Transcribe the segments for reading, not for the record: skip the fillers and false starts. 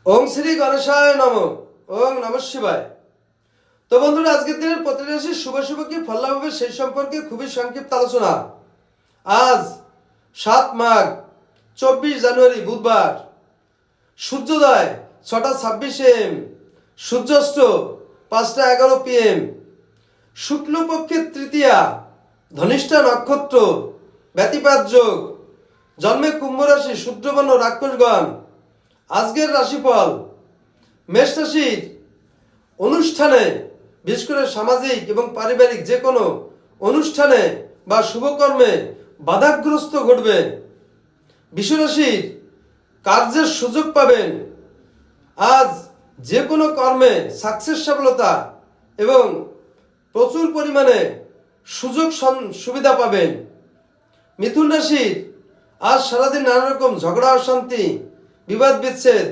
ওং শ্রী গণেশায় নম। ওং নম শিবায়। তো বন্ধুরা, আজকের দিনের প্রতিটি রাশির শুভ শুভ কি ফল লাভ হবে সেই সম্পর্কে খুবই সংক্ষিপ্ত আলোচনা। আজ 7 মাঘ 24 জানুয়ারি বুধবার। সূর্যোদয় 6:26 AM, সূর্যাস্ত 5:11 PM, শুক্লপক্ষের তৃতীয়া, ধনিষ্ঠা নক্ষত্র, ব্যতিপাত যোগ, জন্মে কুম্ভ রাশি, শূদ্রবর্ণ রাক্ষসগণ। আজকের রাশিফল: মেষ রাশির অনুষ্ঠানে, বিশেষ করে সামাজিক এবং পারিবারিক যে কোনো অনুষ্ঠানে বা শুভকর্মে বাধাগ্রস্ত ঘটবে। বৃষ রাশির কার্যের সুযোগ পাবেন। আজ যে কোনো কর্মে সাকসেস, সফলতা এবং প্রচুর পরিমাণে সুযোগ সুবিধা পাবেন। মিথুন রাশির আজ সারাদিন নানা রকম ঝগড়া, অশান্তি, বিবাদ বিচ্ছেদ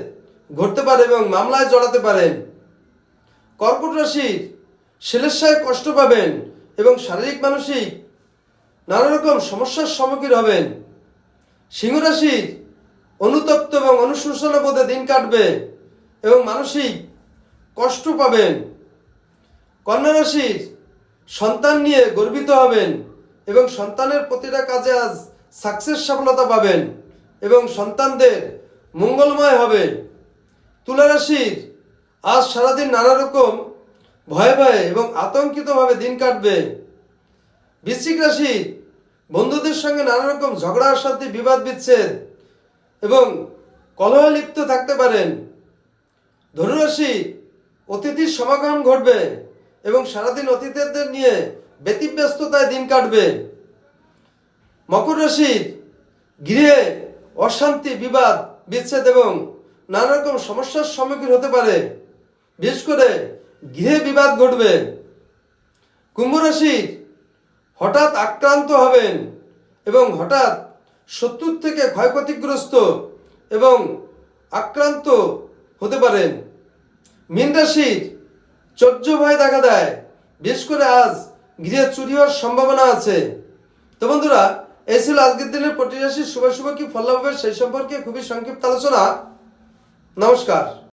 ঘটতে পারে এবং মামলায় জড়াতে পারেন। কর্কট রাশির ছেলের কষ্ট পাবেন এবং শারীরিক মানসিক নানা রকম সমস্যার সম্মুখীন হবেন। সিংহ রাশির অনুতপ্ত এবং অনুশোচনা বোধে দিন কাটবে এবং মানসিক কষ্ট পাবেন। কন্যা রাশির সন্তান নিয়ে গর্বিত হবেন এবং সন্তানের প্রতিটা কাজে আজ সাকসেস, সফলতা পাবেন এবং সন্তানদের মঙ্গলময় হবে। তুলা রাশির আজ সারাদিন নানা রকম ভয়ে ভয়ে এবং আতঙ্কিতভাবে দিন কাটবে। বৃশ্চিক রাশির বন্ধুদের সঙ্গে নানা রকম ঝগড়া, অশান্তি, বিবাদ বিচ্ছেদ এবং কলহে লিপ্ত থাকতে পারেন। ধনুরাশি অতিথির সমাগম ঘটবে এবং সারাদিন অতিথিদের নিয়ে ব্যতিব্যস্ততায় দিন কাটবে। মকর রাশির গৃহে অশান্তি, বিবাদ বিচ্ছেদ এবং নানা রকম সমস্যার সম্মুখীন হতে পারে, বিশেষ করে গৃহে বিবাদ ঘটবে। কুম্ভ রাশির হঠাৎ আক্রান্ত হবেন এবং হঠাৎ শত্রুর থেকে ক্ষয়ক্ষতিগ্রস্ত এবং আক্রান্ত হতে পারেন। মীন রাশির চর্য ভয় দেখা দেয়, বিশেষ করে আজ গৃহে চুরি হওয়ার সম্ভাবনা আছে। তো বন্ধুরা, এই ছিল আজকের দিনের প্রতি রাশির শুভ শুভ কি ফল লাভ হবে সেই সম্পর্কে খুবই সংক্ষিপ্ত আলোচনা। নমস্কার।